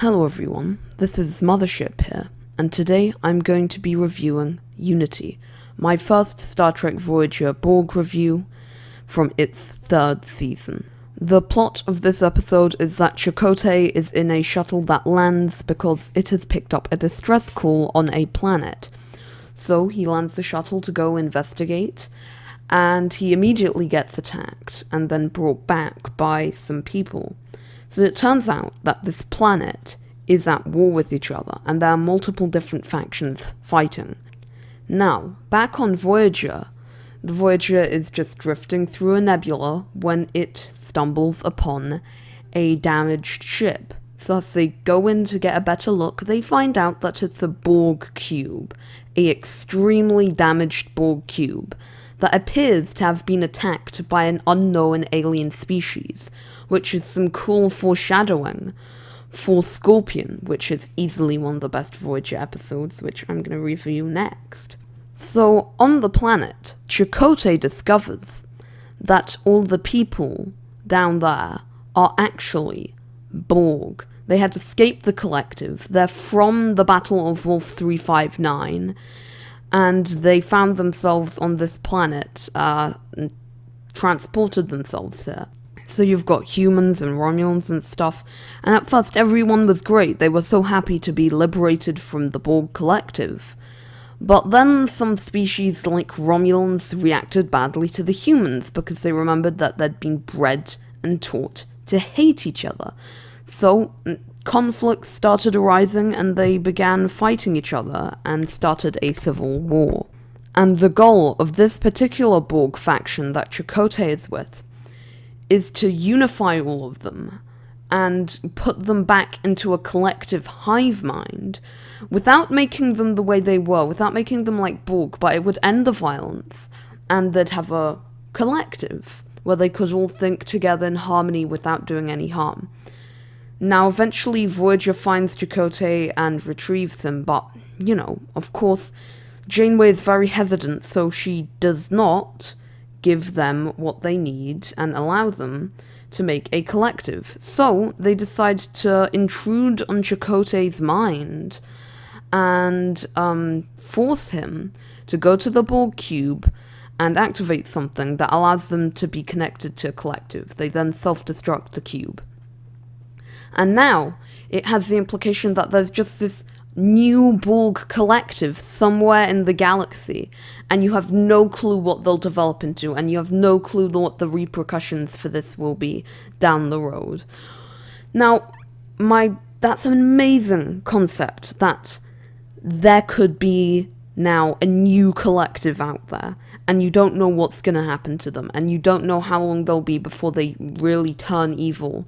Hello everyone, this is Mothership here, and today I'm going to be reviewing Unity, my first Star Trek Voyager Borg review from its third season. The plot of this episode is that Chakotay is in a shuttle that lands because it has picked up a distress call on a planet. So he lands the shuttle to go investigate, and he immediately gets attacked and then brought back by some people. So it turns out that this planet is at war with each other, and there are multiple different factions fighting. Now, back on Voyager, the Voyager is just drifting through a nebula when it stumbles upon a damaged ship. So as they go in to get a better look, they find out that it's a Borg cube, a extremely damaged Borg cube, that appears to have been attacked by an unknown alien species, which is some cool foreshadowing for Scorpion, which is easily one of the best Voyager episodes, which I'm going to review next. So, on the planet, Chakotay discovers that all the people down there are actually Borg. They had escaped the collective. They're from the Battle of Wolf 359, and they found themselves on this planet, transported themselves here. So you've got humans and Romulans and stuff, and at first everyone was great. They were so happy to be liberated from the Borg collective. But then some species like Romulans reacted badly to the humans because they remembered that they'd been bred and taught to hate each other. So conflicts started arising and they began fighting each other and started a civil war. And the goal of this particular Borg faction that Chakotay is with is to unify all of them and put them back into a collective hive mind without making them the way they were, without making them like Borg, but it would end the violence and they'd have a collective where they could all think together in harmony without doing any harm. Now, eventually Voyager finds Chakotay and retrieves him, but, of course, Janeway is very hesitant, so she does not give them what they need and allow them to make a collective. So they decide to intrude on Chakotay's mind and force him to go to the Borg cube and activate something that allows them to be connected to a collective. They then self-destruct the cube. And now it has the implication that there's just this new Borg collective somewhere in the galaxy, and you have no clue what they'll develop into, and you have no clue what the repercussions for this will be down the road. Now, that's an amazing concept, that there could be now a new collective out there, and you don't know what's going to happen to them, and you don't know how long they'll be before they really turn evil.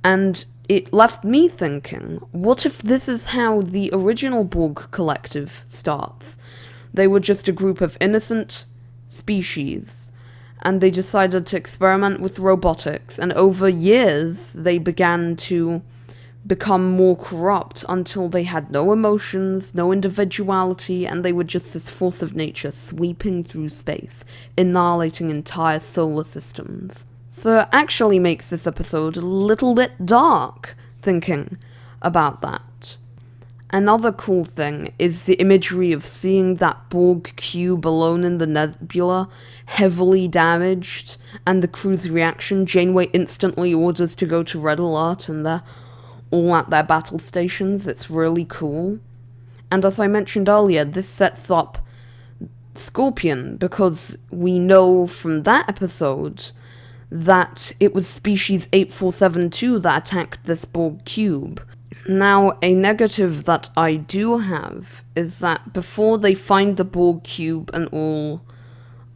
And it left me thinking, what if this is how the original Borg collective starts? They were just a group of innocent species, and they decided to experiment with robotics, and over years they began to become more corrupt until they had no emotions, no individuality, and they were just this force of nature sweeping through space, annihilating entire solar systems. So it actually makes this episode a little bit dark, thinking about that. Another cool thing is the imagery of seeing that Borg cube alone in the nebula, heavily damaged, and the crew's reaction. Janeway instantly orders to go to Red Alert, and they're all at their battle stations. It's really cool. And as I mentioned earlier, this sets up Scorpion, because we know from that episode that it was species 8472 that attacked this Borg cube. Now, a negative that I do have is that before they find the Borg cube and all,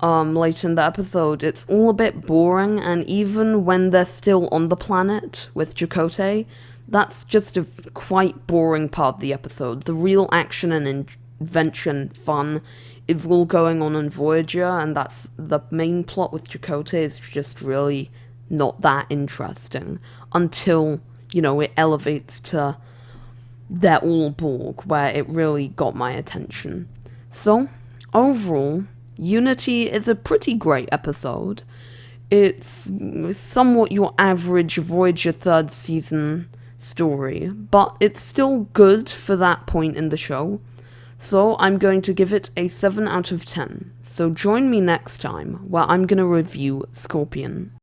later in the episode, it's all a bit boring, and even when they're still on the planet with Chakotay, that's just a quite boring part of the episode. The real action and invention fun is all going on in Voyager, and that's the main plot with Chakotay is just really not that interesting until, it elevates to they're all Borg, where it really got my attention. So, overall, Unity is a pretty great episode. It's somewhat your average Voyager third season story, but it's still good for that point in the show. So I'm going to give it a 7 out of 10. So join me next time, where I'm gonna review Scorpion.